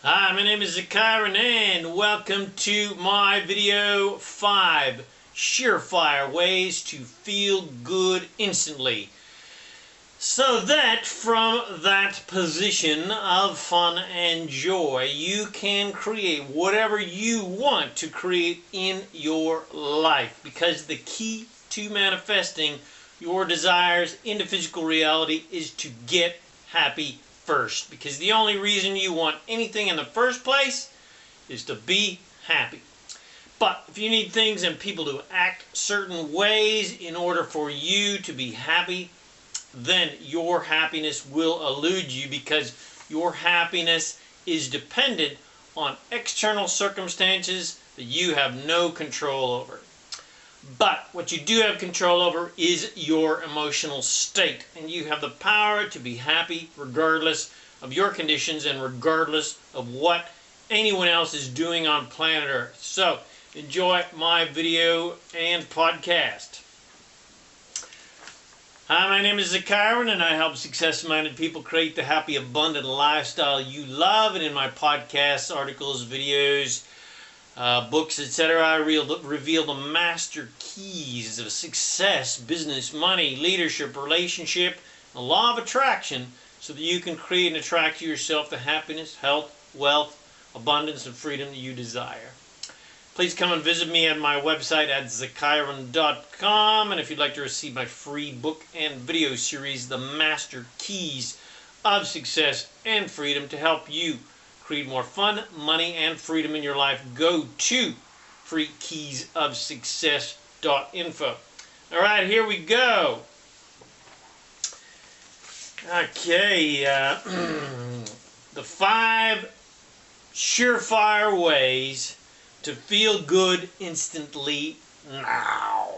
Hi, my name is ZaKaiRan and welcome to my video 5 surefire ways to feel good instantly. So that from that position of fun and joy, you can create whatever you want to create in your life. Because the key to manifesting your desires into physical reality is to get happy first. Because the only reason you want anything in the first place is to be happy. But if you need things and people to act certain ways in order for you to be happy, then your happiness will elude you, because your happiness is dependent on external circumstances that you have no control over. But what you do have control over is your emotional state, and you have the power to be happy regardless of your conditions and regardless of what anyone else is doing on planet Earth. So enjoy my video and podcast. Hi, my name is ZaKaiRan and I help success-minded people create the happy, abundant lifestyle you love. And in my podcasts, articles, videos, books, etc., I reveal the master keys of success, business, money, leadership, relationship, the law of attraction, so that you can create and attract to yourself the happiness, health, wealth, abundance, and freedom that you desire. Please come and visit me at my website at ZaKaiRan.com, and if you'd like to receive my free book and video series, The Master Keys of Success and Freedom, to help you create more fun, money, and freedom in your life, go to freekeysofsuccess.info. All right, here we go. Okay, the 5 surefire ways to feel good instantly now.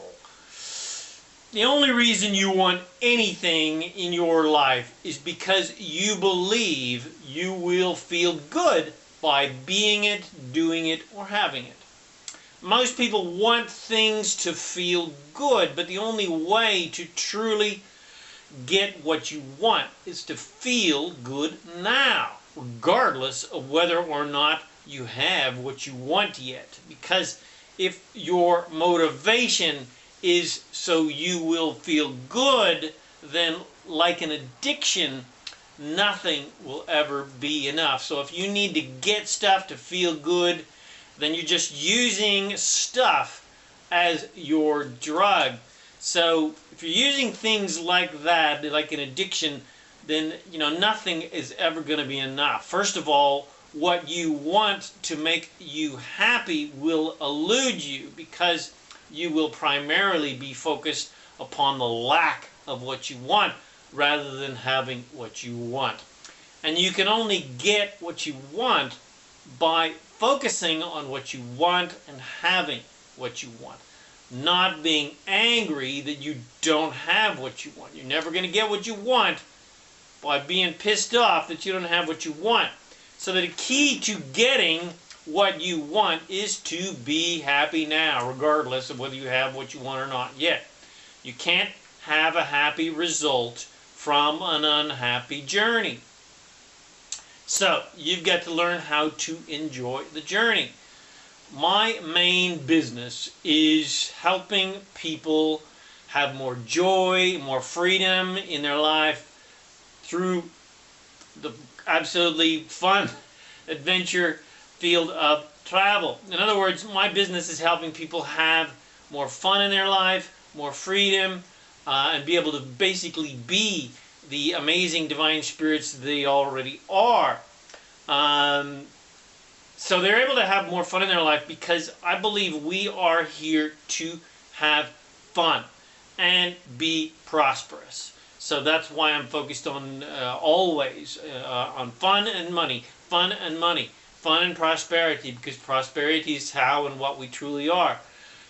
The only reason you want anything in your life is because you believe you will feel good by being it, doing it, or having it. Most people want things to feel good, but the only way to truly get what you want is to feel good now, regardless of whether or not you have what you want yet. Because if your motivation is so you will feel good, then like an addiction, nothing will ever be enough. So if you need to get stuff to feel good, then you're just using stuff as your drug. So if you're using things like that, like an addiction, then nothing is ever going to be enough. First of all, what you want to make you happy will elude you, because you will primarily be focused upon the lack of what you want rather than having what you want. And you can only get what you want by focusing on what you want and having what you want. Not being angry that you don't have what you want. You're never going to get what you want by being pissed off that you don't have what you want. So the key to getting what you want is to be happy now, regardless of whether you have what you want or not yet. You can't have a happy result from an unhappy journey. So you've got to learn how to enjoy the journey. My main business is helping people have more joy, more freedom in their life through the absolutely fun adventure field of travel. In other words, my business is helping people have more fun in their life, more freedom, and be able to basically be the amazing divine spirits they already are. So they're able to have more fun in their life because I believe we are here to have fun and be prosperous. So that's why I'm focused on always on fun and money, fun and money, fun and prosperity, because prosperity is how and what we truly are.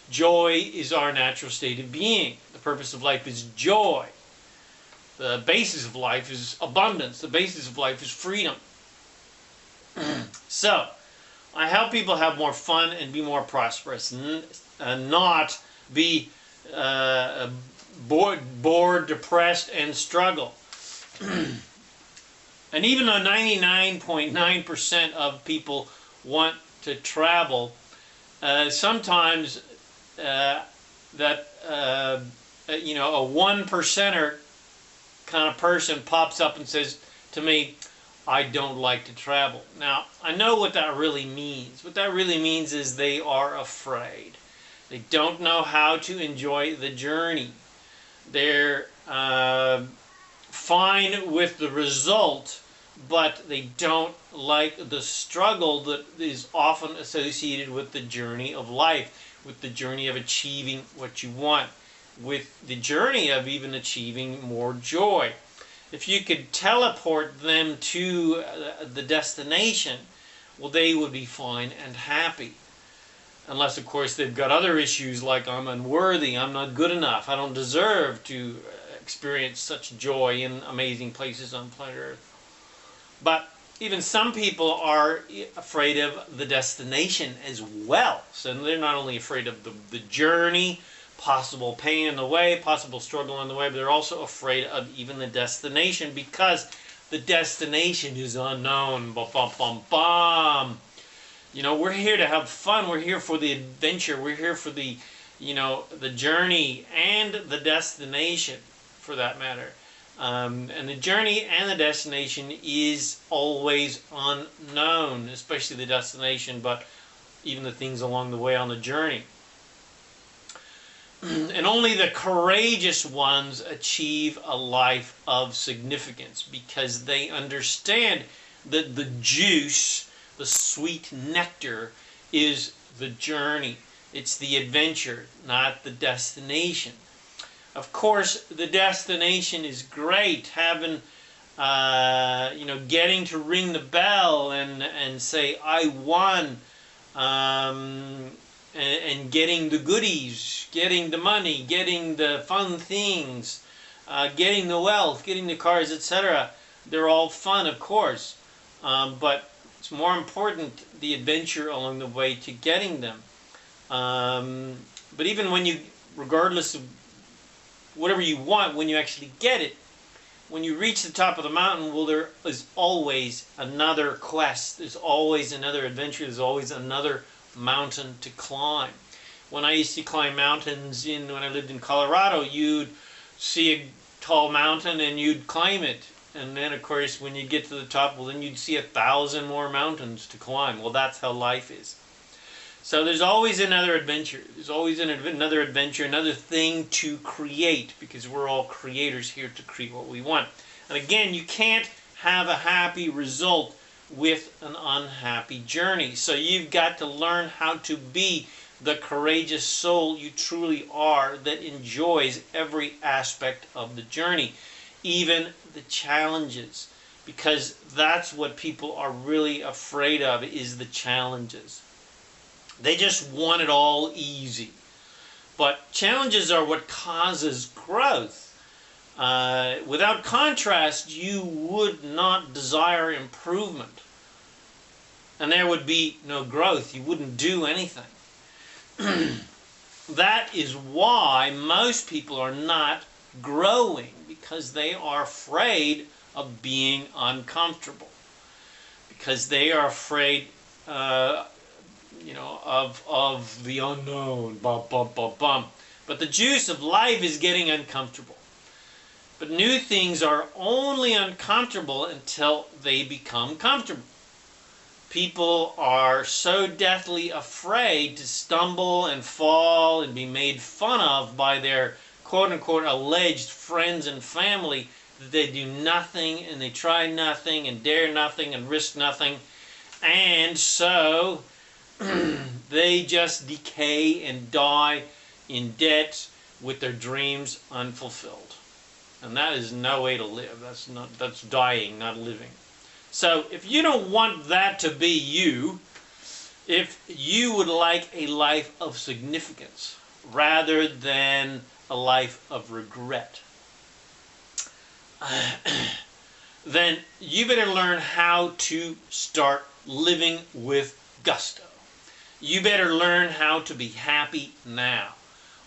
Joy is our natural state of being. The purpose of life is joy. The basis of life is abundance. The basis of life is freedom. So I help people have more fun and be more prosperous, and not be bored, depressed, and struggle. And even though 99.9% of people want to travel, sometimes that a one percenter kind of person pops up and says to me, I don't like to travel. Now, I know what that really means. What that really means is they are afraid. They don't know how to enjoy the journey. They're fine with the result, but they don't like the struggle that is often associated with the journey of life, with the journey of achieving what you want, with the journey of even achieving more joy. If you could teleport them to the destination, well, they would be fine and happy. Unless, of course, they've got other issues like I'm unworthy, I'm not good enough, I don't deserve to experience such joy in amazing places on planet Earth. But even some people are afraid of the destination as well. So they're not only afraid of the journey, possible pain in the way, possible struggle on the way, but they're also afraid of even the destination because the destination is unknown. Bum, bum, bum, bum. You know, we're here to have fun. We're here for the adventure. We're here for the, the journey and the destination, for that matter. And the journey and the destination is always unknown, especially the destination, but even the things along the way on the journey. And only the courageous ones achieve a life of significance because they understand that the juice, the sweet nectar, is the journey. It's the adventure, not the destination. Of course, the destination is great. Having, getting to ring the bell and say, I won, and getting the goodies, getting the money, getting the fun things, getting the wealth, getting the cars, etc. They're all fun, of course. But it's more important the adventure along the way to getting them. But even when you, regardless of whatever you want, when you actually get it, when you reach the top of the mountain, well, there is always another quest. There's always another adventure. There's always another mountain to climb. When I used to climb mountains when I lived in Colorado, you'd see a tall mountain and you'd climb it. And then, of course, when you get to the top, well, then you'd see 1,000 more mountains to climb. Well, that's how life is. So there's always another adventure. There's always another adventure, another thing to create, because we're all creators here to create what we want. And again, you can't have a happy result with an unhappy journey. So you've got to learn how to be the courageous soul you truly are that enjoys every aspect of the journey, even the challenges, because that's what people are really afraid of, is the challenges. They just want it all easy. But challenges are what causes growth. Without contrast, you would not desire improvement. And there would be no growth. You wouldn't do anything. That is why most people are not growing, because they are afraid of being uncomfortable. Because they are afraid of the unknown. Bum, bum, bum, bum. But the juice of life is getting uncomfortable. But new things are only uncomfortable until they become comfortable. People are so deathly afraid to stumble and fall and be made fun of by their quote-unquote alleged friends and family that they do nothing and they try nothing and dare nothing and risk nothing. And so they just decay and die in debt with their dreams unfulfilled. And that is no way to live. That's dying, not living. So if you don't want that to be you, if you would like a life of significance rather than a life of regret, then you better learn how to start living with gusto. You better learn how to be happy now.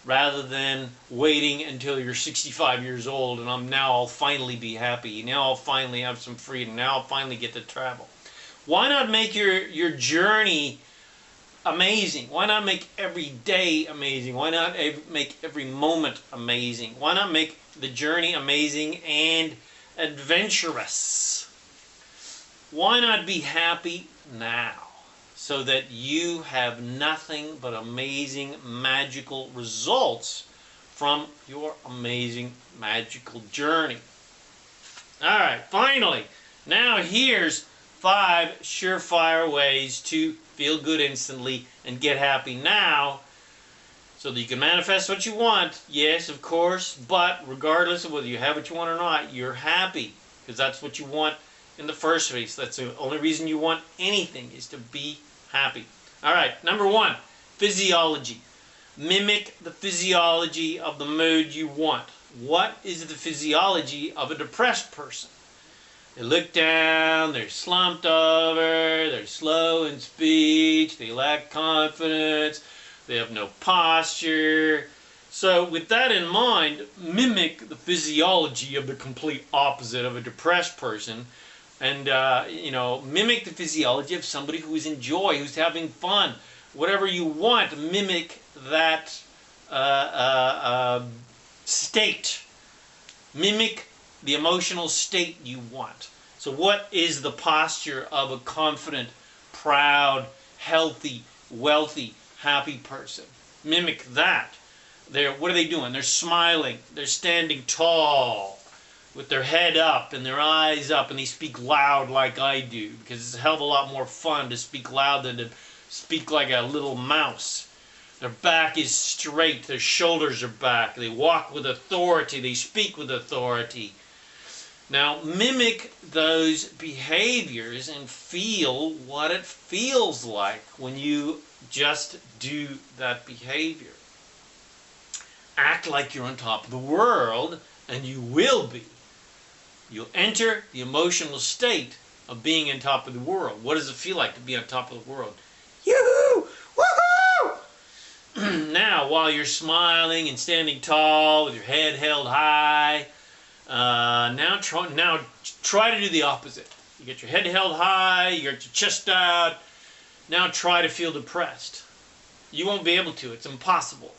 rather than waiting until you're 65 years old and now I'll finally be happy. Now I'll finally have some freedom. Now I'll finally get to travel. Why not make your journey amazing? Why not make every day amazing? Why not make every moment amazing? Why not make the journey amazing and adventurous? Why not be happy now so that you have nothing but amazing, magical results from your amazing, magical journey? All right, finally, now here's 5 surefire ways to feel good instantly and get happy now so that you can manifest what you want. Yes, of course, but regardless of whether you have what you want or not, you're happy because that's what you want in the first place. That's the only reason you want anything, is to be happy. All right, number 1, physiology. Mimic the physiology of the mood you want. What is the physiology of a depressed person? They look down, they're slumped over, they're slow in speech, they lack confidence, they have no posture. So with that in mind, mimic the physiology of the complete opposite of a depressed person. And, mimic the physiology of somebody who is in joy, who's having fun. Whatever you want, mimic that state. Mimic the emotional state you want. So what is the posture of a confident, proud, healthy, wealthy, happy person? Mimic that. What are they doing? They're smiling. They're standing tall with their head up and their eyes up, and they speak loud like I do, because it's a hell of a lot more fun to speak loud than to speak like a little mouse. Their back is straight, their shoulders are back, they walk with authority, they speak with authority. Now, mimic those behaviors and feel what it feels like when you just do that behavior. Act like you're on top of the world, and you will be. You'll enter the emotional state of being on top of the world. What does it feel like to be on top of the world? Yoo-hoo! Woohoo! Now, while you're smiling and standing tall with your head held high, now try to do the opposite. You get your head held high, you get your chest out. Now try to feel depressed. You won't be able to. It's impossible.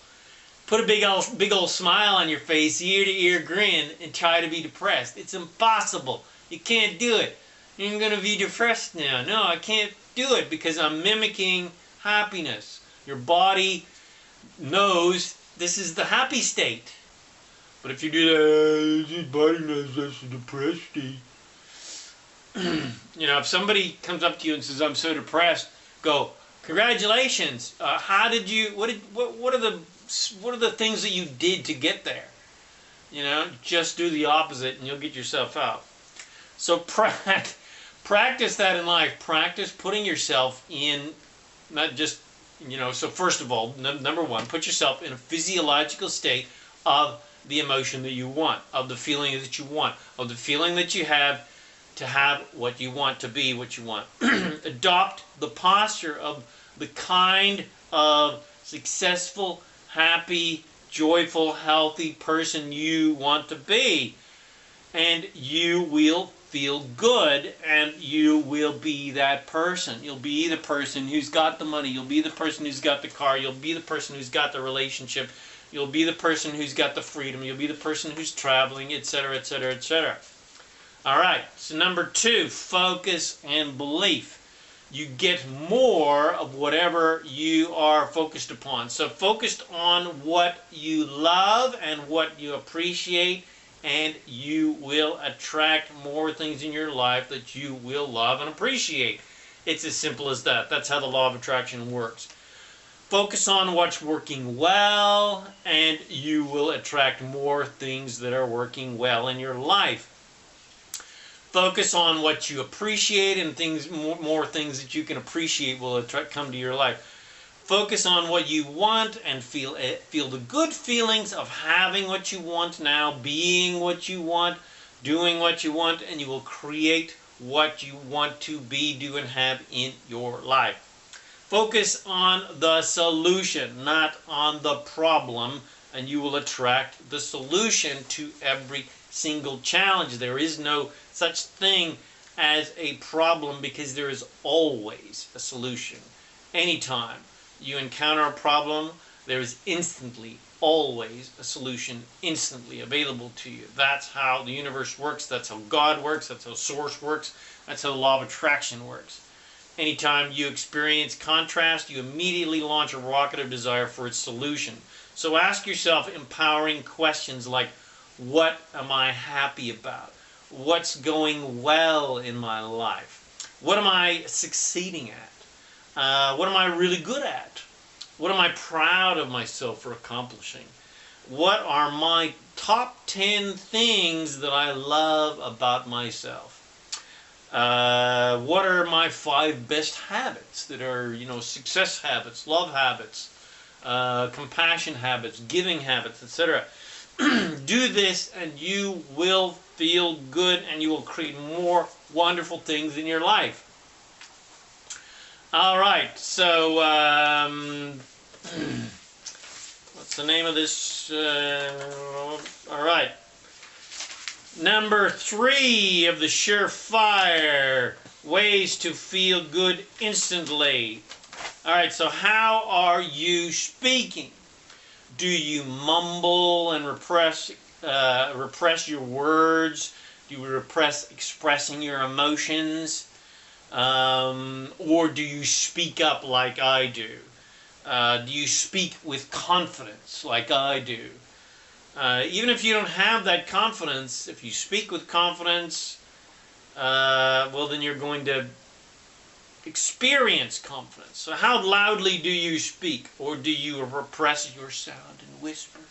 Put a big old smile on your face, ear-to-ear grin, and try to be depressed. It's impossible. You can't do it. You're going to be depressed now. No, I can't do it because I'm mimicking happiness. Your body knows this is the happy state. But if you do that, your body knows that's a depressed state. If somebody comes up to you and says, "I'm so depressed," go, "Congratulations. What are the things that you did to get there?" Just do the opposite and you'll get yourself out. So practice that in life. Practice putting yourself in, not just, so first of all, number 1, put yourself in a physiological state of the emotion that you want, of the feeling that you want, of the feeling that you have to have what you want, to be what you want. Adopt the posture of the kind of successful, happy, joyful, healthy person you want to be. And you will feel good, and you will be that person. You'll be the person who's got the money. You'll be the person who's got the car. You'll be the person who's got the relationship. You'll be the person who's got the freedom. You'll be the person who's traveling, etc., etc., etc. All right, so number 2, focus and belief. You get more of whatever you are focused upon. So focused on what you love and what you appreciate, and you will attract more things in your life that you will love and appreciate. It's as simple as that. That's how the law of attraction works. Focus on what's working well, and you will attract more things that are working well in your life. Focus on what you appreciate, and more things that you can appreciate will come to your life. Focus on what you want and feel the good feelings of having what you want now, being what you want, doing what you want, and you will create what you want to be, do, and have in your life. Focus on the solution, not on the problem, and you will attract the solution to every single challenge. There is no such thing as a problem because there is always a solution. Anytime you encounter a problem, there is instantly, always a solution instantly available to you. That's how the universe works. That's how God works. That's how Source works. That's how the law of attraction works. Anytime you experience contrast, you immediately launch a rocket of desire for its solution. So ask yourself empowering questions like, what am I happy about? What's going well in my life? What am I succeeding at? What am I really good at? What am I proud of myself for accomplishing? What are my top 10 things that I love about myself? What are my 5 best habits that are, success habits, love habits, compassion habits, giving habits, etc. Do this and you will feel good and you will create more wonderful things in your life. All right, so what's the name of this? All right. Number 3 of the surefire ways to feel good instantly. All right, so how are you speaking? Do you mumble and repress your words? Do you repress expressing your emotions? Or do you speak up like I do? Do you speak with confidence like I do? Even if you don't have that confidence, if you speak with confidence, well, then you're going to experience confidence. So how loudly do you speak? Or do you repress your sound and whisper?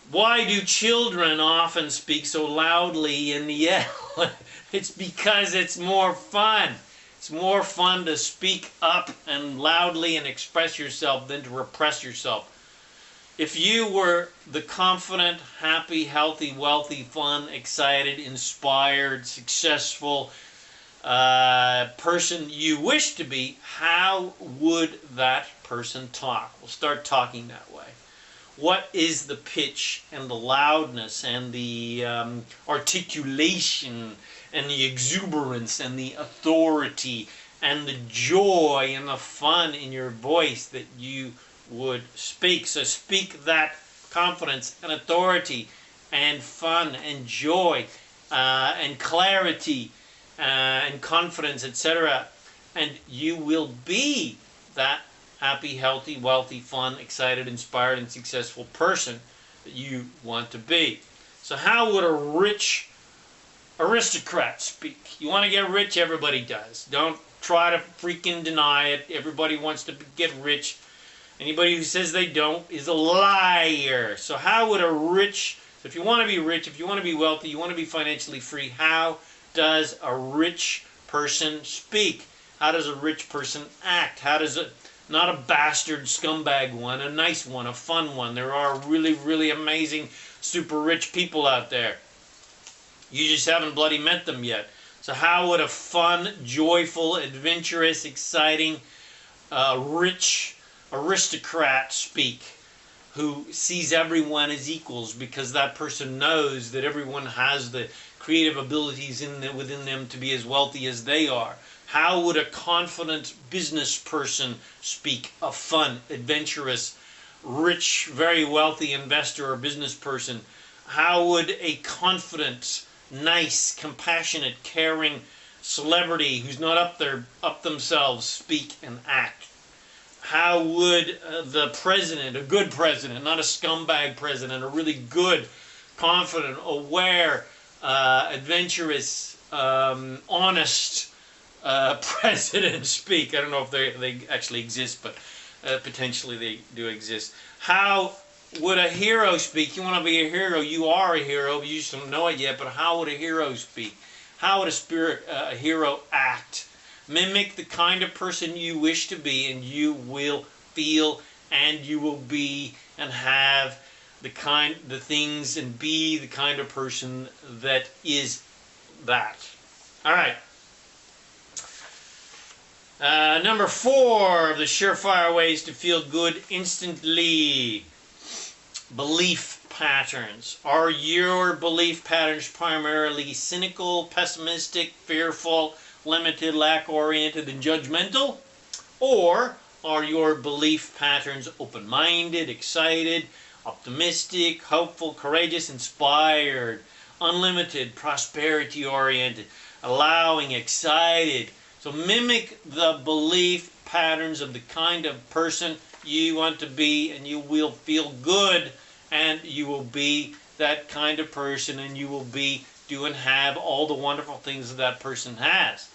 Why do children often speak so loudly and yell? It's because it's more fun. It's more fun to speak up and loudly and express yourself than to repress yourself. If you were the confident, happy, healthy, wealthy, fun, excited, inspired, successful person you wish to be, how would that person talk? We'll start talking that way. What is the pitch and the loudness and the articulation and the exuberance and the authority and the joy and the fun in your voice that you would speak? So speak that confidence and authority and fun and joy and clarity and confidence, etc. And you will be that happy, healthy, wealthy, fun, excited, inspired, and successful person that you want to be. So how would a rich aristocrat speak? You want to get rich? Everybody does. Don't try to freaking deny it. Everybody wants to get rich. Anybody who says they don't is a liar. So how would a rich, if you want to be rich, if you want to be wealthy, you want to be financially free, how does a rich person speak? How does a rich person act? How does it, not a bastard scumbag one, a nice one, a fun one. There are really, really amazing, super rich people out there. You just haven't bloody met them yet. So how would a fun, joyful, adventurous, exciting, rich aristocrat speak, who sees everyone as equals because that person knows that everyone has the creative abilities within them to be as wealthy as they are? How would a confident business person speak? A fun, adventurous, rich, very wealthy investor or business person? How would a confident, nice, compassionate, caring celebrity who's not up themselves speak and act? How would the president, a good president, not a scumbag president, a really good, confident, aware, adventurous, honest president speak? I don't know if they actually exist, but potentially they do exist. How would a hero speak? You want to be a hero. You are a hero. You just don't know it yet, but how would a hero speak? How would a hero act? Mimic the kind of person you wish to be, and you will feel and you will be and have the things and be the kind of person that is that. All right. Number 4 of the surefire ways to feel good instantly. Belief patterns. Are your belief patterns primarily cynical, pessimistic, fearful, limited, lack-oriented, and judgmental? Or are your belief patterns open-minded, excited, optimistic, hopeful, courageous, inspired, unlimited, prosperity-oriented, allowing, excited? So mimic the belief patterns of the kind of person you want to be, and you will feel good, and you will be that kind of person, and you will be, do, and have all the wonderful things that person has.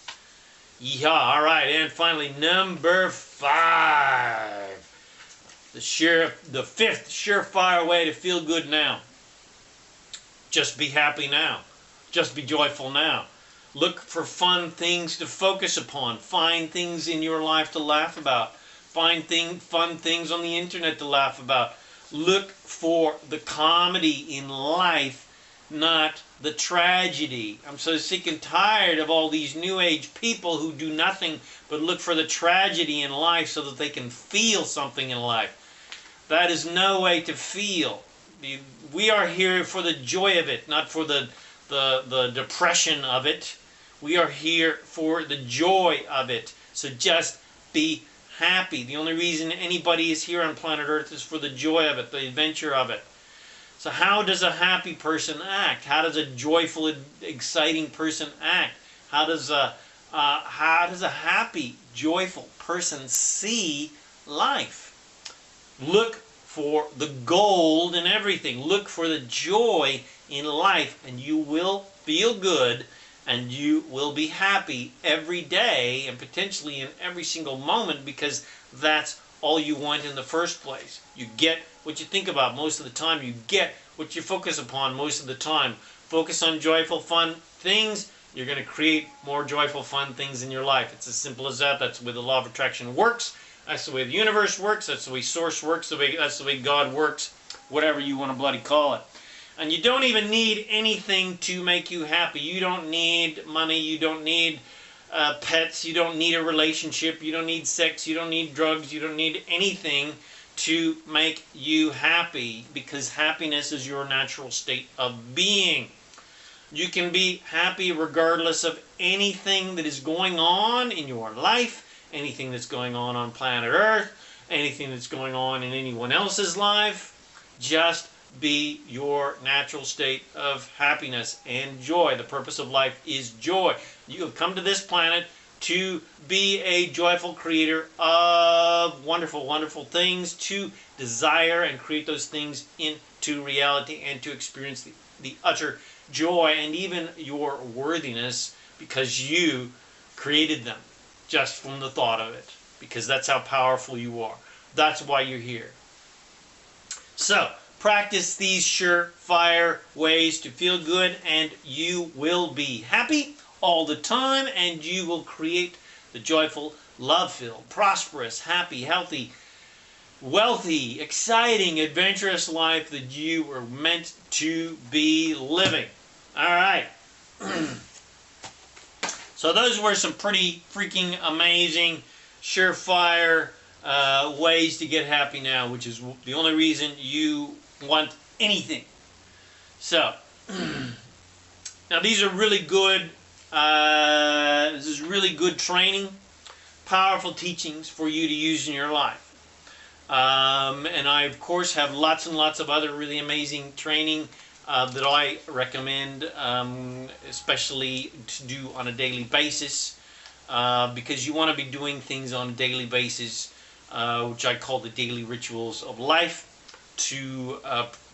Yeehaw. All right, and finally, number 5. The 5th surefire way to feel good now. Just be happy now. Just be joyful now. Look for fun things to focus upon. Find things in your life to laugh about. Find fun things on the internet to laugh about. Look for the comedy in life, not the tragedy. I'm so sick and tired of all these new age people who do nothing but look for the tragedy in life so that they can feel something in life. That is no way to feel. We are here for the joy of it, not for the depression of it. We are here for the joy of it. So just be happy. The only reason anybody is here on planet Earth is for the joy of it, the adventure of it. So how does a happy person act? How does a joyful, exciting person act? How does a happy, joyful person see life? Look for the gold in everything. Look for the joy in life, and you will feel good, and you will be happy every day, and potentially in every single moment, because that's all you want in the first place. You get what you think about most of the time. You get what you focus upon most of the time. Focus on joyful, fun things. You're going to create more joyful, fun things in your life. It's as simple as that. That's the way the law of attraction works. That's the way the universe works. That's the way Source works. That's the way God works. Whatever you want to bloody call it. And you don't even need anything to make you happy. You don't need money. You don't need pets. You don't need a relationship. You don't need sex. You don't need drugs. You don't need anything to make you happy, because happiness is your natural state of being. You can be happy regardless of anything that is going on in your life, anything that's going on planet Earth, anything that's going on in anyone else's life. Just be your natural state of happiness and joy. The purpose of life is joy. You have come to this planet to be a joyful creator of wonderful, wonderful things, to desire and create those things into reality, and to experience the utter joy and even your worthiness, because you created them just from the thought of it, because that's how powerful you are. That's why you're here. So, practice these surefire ways to feel good, and you will be happy all the time, and you will create the joyful, love-filled, prosperous, happy, healthy, wealthy, exciting, adventurous life that you were meant to be living. All right. So those were some pretty freaking amazing, surefire ways to get happy now, which is the only reason you want anything. So, now these are really good. This is really good training, powerful teachings for you to use in your life. And I, of course, have lots and lots of other really amazing training that I recommend, especially to do on a daily basis, because you want to be doing things on a daily basis, which I call the daily rituals of life, to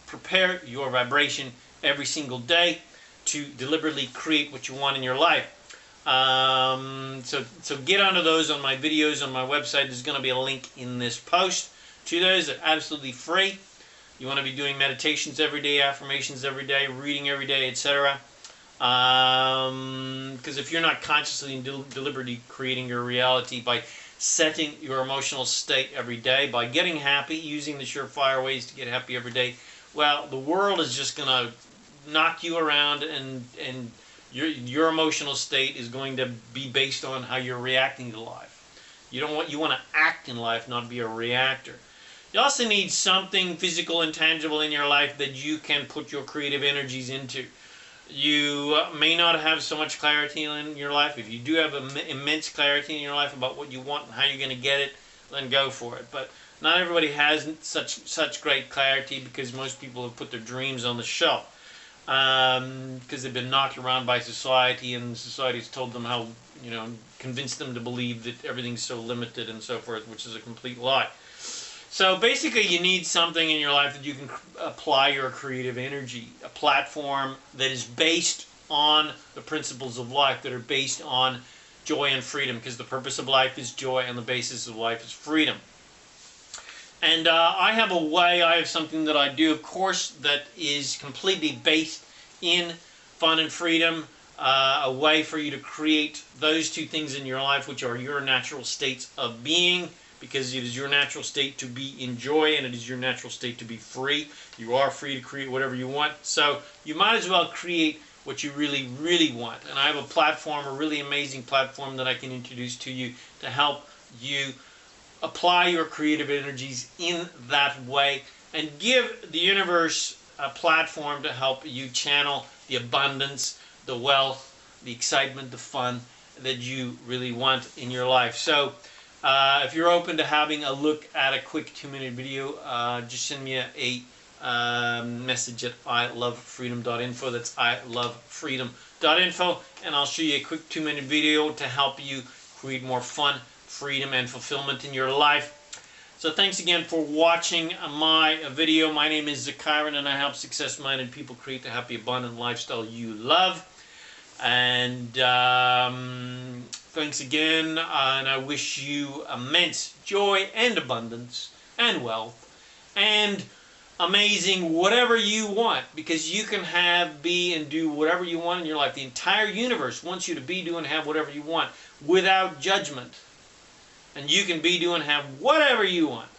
prepare your vibration every single day to deliberately create what you want in your life. So get onto those on my videos on my website. There's going to be a link in this post to those. They're absolutely free. You want to be doing meditations every day, affirmations every day, reading every day, etc. Because if you're not consciously and deliberately creating your reality by setting your emotional state every day, by getting happy, using the surefire ways to get happy every day, well, the world is just going to knock you around, and your emotional state is going to be based on how you're reacting to life. You want to act in life, not be a reactor. You also need something physical and tangible in your life that you can put your creative energies into. You may not have so much clarity in your life. If you do have immense clarity in your life about what you want and how you're going to get it, then go for it. But not everybody has such great clarity, because most people have put their dreams on the shelf because they've been knocked around by society, and society's told them how, convinced them to believe that everything's so limited and so forth, which is a complete lie. So basically, you need something in your life that you can apply your creative energy, a platform that is based on the principles of life, that are based on joy and freedom, because the purpose of life is joy and the basis of life is freedom. And I have something that I do, of course, that is completely based in fun and freedom, a way for you to create those two things in your life, which are your natural states of being, because it is your natural state to be in joy, and it is your natural state to be free. You are free to create whatever you want, so you might as well create what you really, really want. And I have a platform, a really amazing platform that I can introduce to you to help you apply your creative energies in that way, and give the universe a platform to help you channel the abundance, the wealth, the excitement, the fun that you really want in your life. So if you're open to having a look at a quick 2-minute video, just send me a message at ilovefreedom.info. That's ilovefreedom.info, and I'll show you a quick 2-minute video to help you create more fun, freedom, and fulfillment in your life. So thanks again for watching my video. My name is ZaKaiRan, and I help success-minded people create the happy, abundant lifestyle you love. And thanks again, and I wish you immense joy and abundance and wealth and amazing whatever you want, because you can have, be, and do whatever you want in your life. The entire universe wants you to be, do, and have whatever you want without judgment. And you can be, do, and have whatever you want,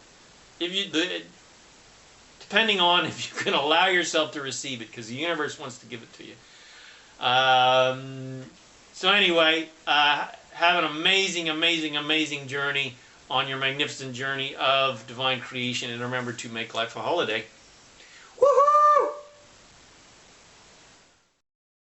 depending on if you can allow yourself to receive it, because the universe wants to give it to you. So anyway, have an amazing, amazing, amazing journey on your magnificent journey of divine creation, and remember to make life a holiday.